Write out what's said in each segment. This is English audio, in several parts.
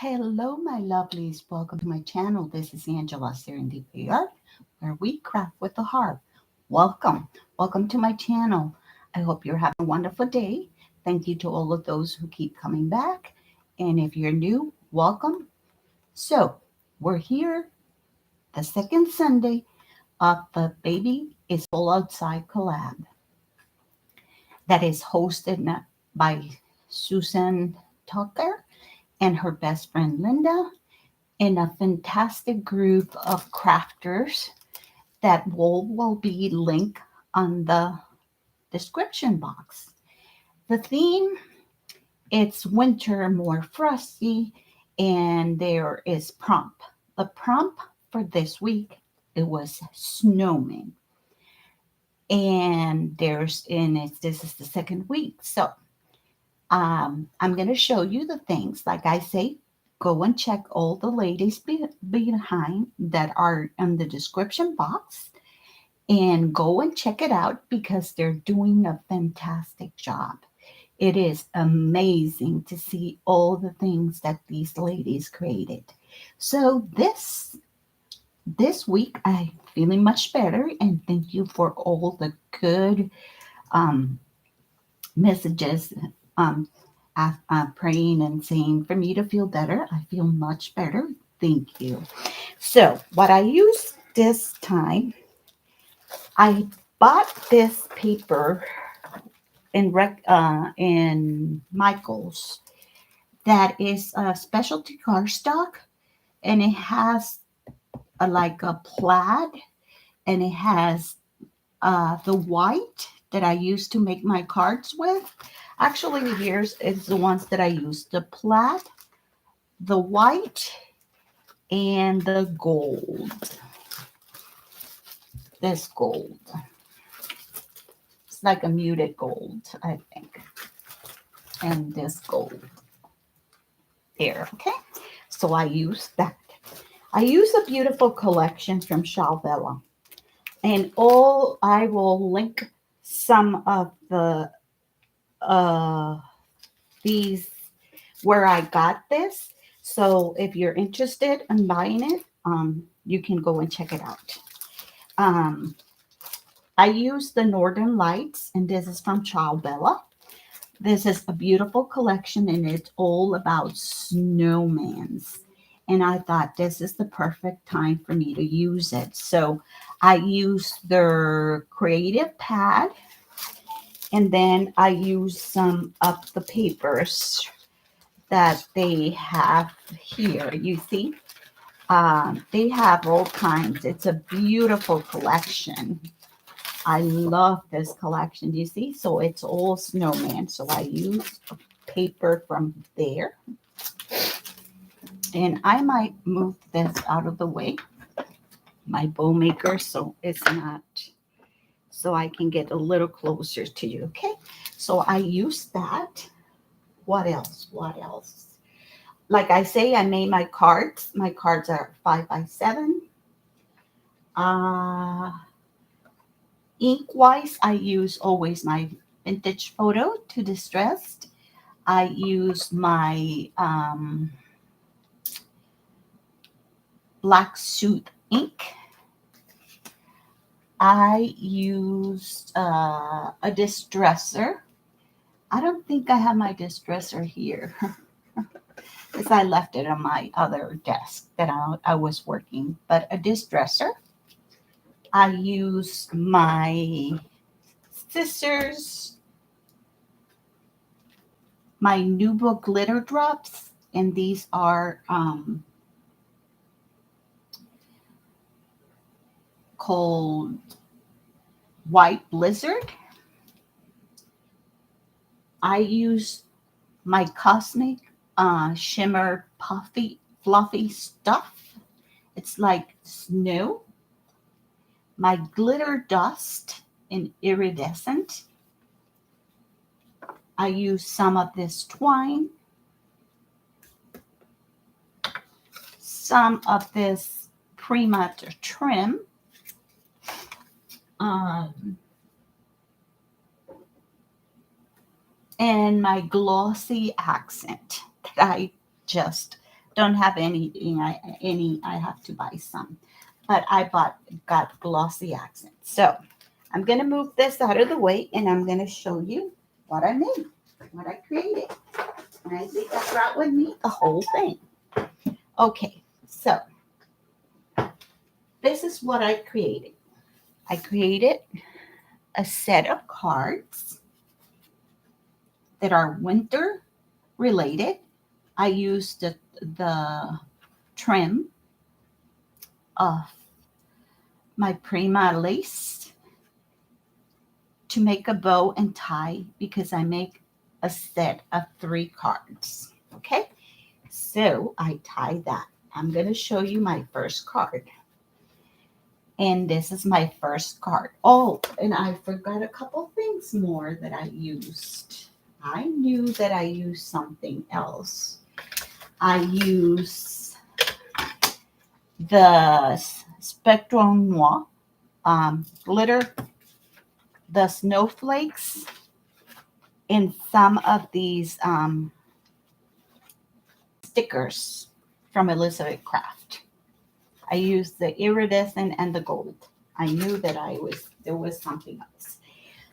Hello, my lovelies. Welcome to my channel. This is Angela Serendipity Art, where we craft with the heart. Welcome. Welcome to my channel. I hope you're having a wonderful day. Thank you to all of those who keep coming back. And if you're new, welcome. So, we're here the second Sunday of the Baby is Full Outside Collab that is hosted by Susan Tucker and her best friend Lynda, in a fantastic group of crafters that will be linked on the description box. The theme, it's winter, more frosty, and there is prompt. The prompt for this week, it was snowman. And this is the second week. So I'm going to show you the things. Like I say, go and check all the ladies behind that are in the description box and go and check it out because they're doing a fantastic job. It is amazing to see all the things that these ladies created. So this week I'm feeling much better, and thank you for all the good messages, praying and saying for me to feel better. I feel much better. Thank you. So what I used this time, I bought this paper in Michael's that is a specialty cardstock, and it has like a plaid, and it has the white that I used to make my cards with. Actually, here's is the ones that I used: the plaid, the white, and the gold. This gold. It's like a muted gold, I think. And this gold. There, okay? So I used that. I use a beautiful collection from Shalvella. And I will link some of the these where I got this. So if you're interested in buying it, you can go and check it out. I use the Northern Lights, and this is from Shalvella. This is a beautiful collection, and it's all about snowmans. And I thought this is the perfect time for me to use it. So I used their creative pad, and then I used some of the papers that they have here. You see, they have all kinds. It's a beautiful collection. I love this collection. You see, so it's all snowman. So I use paper from there. And I might move this out of the way, my bow maker, so it's not, so I can get a little closer to you. Okay, so I use that. What else? What else? Like I say, I made my cards. My cards are 5x7. Ink wise, I use always my vintage photo to distressed. I use my black suit ink. I used a distresser. I don't think I have my distresser here because I left it on my other desk that I was working. But a distresser. I used my scissors, my Nubo glitter drops, and these are called White Blizzard. I use my Cosmic Shimmer Fluffy Stuff. It's like snow. My Glitter Dust in Iridescent. I use some of this twine. Some of this Prima trim. And my glossy accent that I just Don't have anything. I have to buy some, but got glossy accents. So I'm gonna move this out of the way, and I'm gonna show you what I made, what I created. And I think I brought with me the whole thing. Okay, so this is what I created. I created a set of cards that are winter related. I used the trim of my Prima lace to make a bow and tie because I make a set of 3 cards. Okay, so I tie that. I'm going to show you my first card. And this is my first card. Oh, and I forgot a couple things more that I used. I knew that I used something else. I use the Spectrum Noir glitter, the snowflakes in some of these stickers from Elizabeth Craft. I used the iridescent and the gold. I knew that there was something else.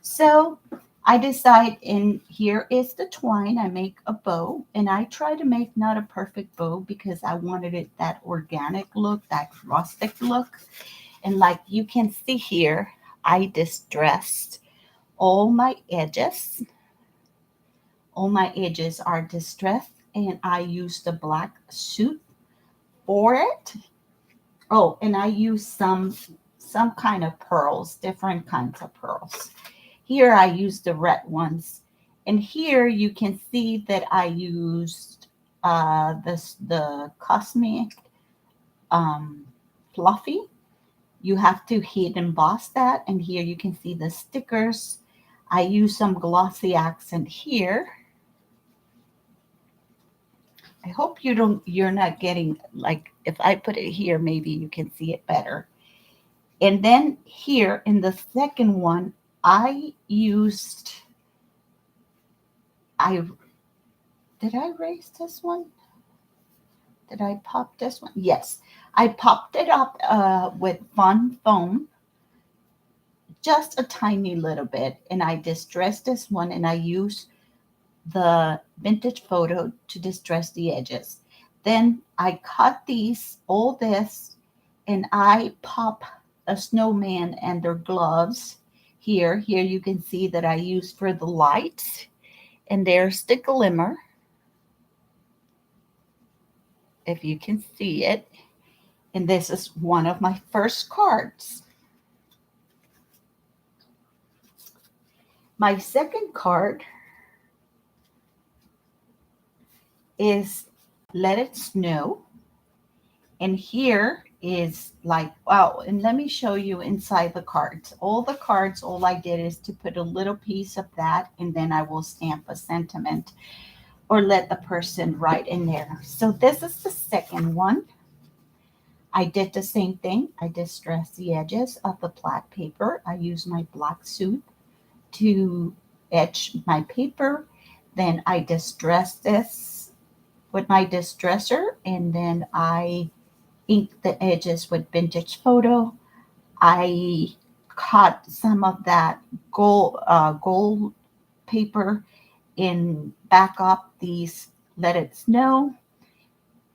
So I decide, and here is the twine. I make a bow, and I try to make not a perfect bow because I wanted it that organic look, that rustic look. And like you can see here, I distressed all my edges. All my edges are distressed, and I used the black suit for it. Oh, and I use some kind of pearls, different kinds of pearls. Here I use the red ones. And here you can see that I used the Cosmic Fluffy. You have to heat emboss that. And here you can see the stickers. I use some glossy accent here. I hope you're not getting, like, if I put it here, maybe you can see it better. And then here in the second one, did I erase this one? Did I pop this one? Yes, I popped it up with fun foam, just a tiny little bit. And I distressed this one, and I used the vintage photo to distress the edges. Then I cut all this, and I pop a snowman and their gloves here. Here you can see that I use for the lights, and there's the glimmer, if you can see it. And this is one of my first cards. My second card is Let It Snow. And here is like, wow. And let me show you inside the cards. All I did is to put a little piece of that, and then I will stamp a sentiment or let the person write in there. So this is the second one. I did the same thing. I distressed the edges of the black paper. I used my black suit to etch my paper. Then I distressed this with my distresser, and then I inked the edges with vintage photo. I cut some of that gold paper in back up these Let It Snow.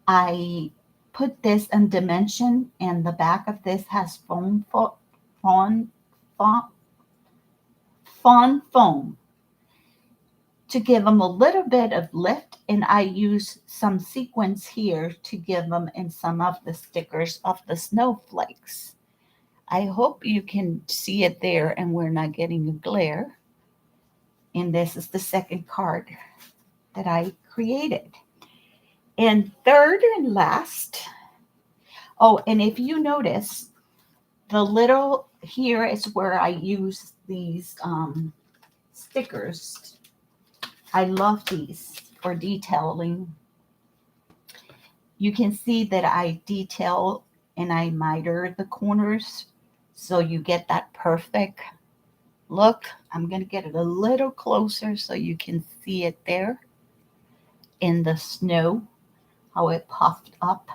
I put this in dimension, and the back of this has fawn foam to give them a little bit of lift, and I use some sequins here to give them in some of the stickers of the snowflakes. I hope you can see it there and we're not getting a glare. And this is the second card that I created. And third and last, oh, and if you notice, the little here is where I use these stickers. I love these for detailing. You can see that I detail and I miter the corners so you get that perfect look. I'm going to get it a little closer so you can see it there in the snow. how it puffed up.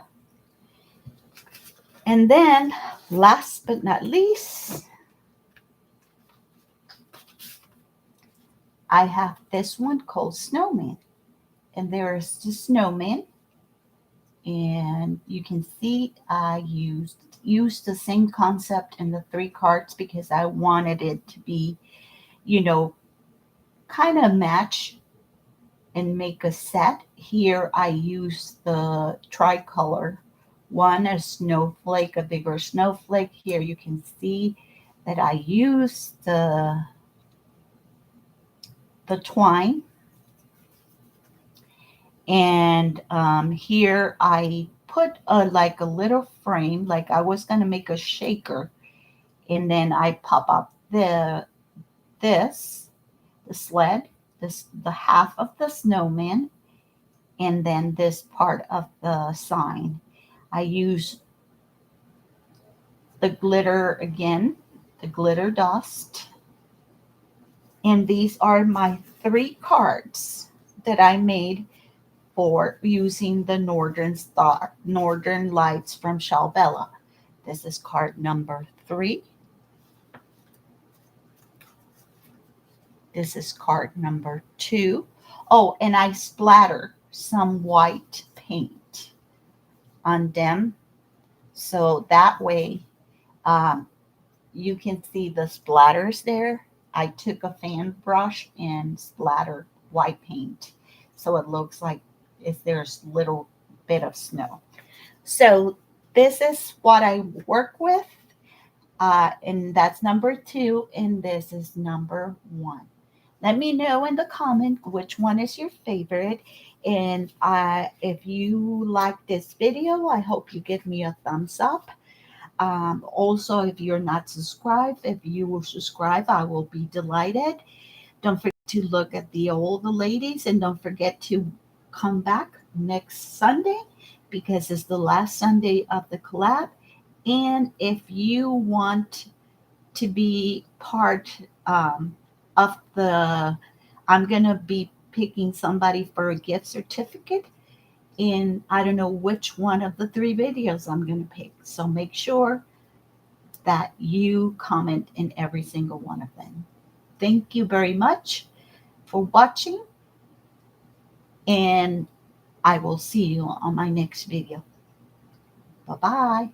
And then last but not least, I have this one called Snowman. And there's the snowman. And you can see I used the same concept in the 3 cards because I wanted it to be, you know, kind of match and make a set. Here I use the tricolor one, a snowflake, a bigger snowflake. Here you can see that I use the twine. And here I put like a little frame, like I was going to make a shaker. And then I pop up the sled, the half of the snowman, and then this part of the sign. I use the glitter again, the glitter dust. And these are my 3 cards that I made for using the Northern Lights from Shalbella. This is card number 3. This is card number 2. Oh, and I splatter some white paint on them. So that way you can see the splatters there. I took a fan brush and splattered white paint. So it looks like there's a little bit of snow. So this is what I work with. And that's number 2. And this is number 1. Let me know in the comment which one is your favorite. And if you like this video, I hope you give me a thumbs up. Also, if you're not subscribed, if you will subscribe, I will be delighted. Don't forget to look at the older ladies, and don't forget to come back next Sunday because it's the last Sunday of the collab. And if you want to be part of I'm going to be picking somebody for a gift certificate. And I don't know which one of the 3 videos I'm going to pick. So make sure that you comment in every single one of them. Thank you very much for watching. And I will see you on my next video. Bye-bye.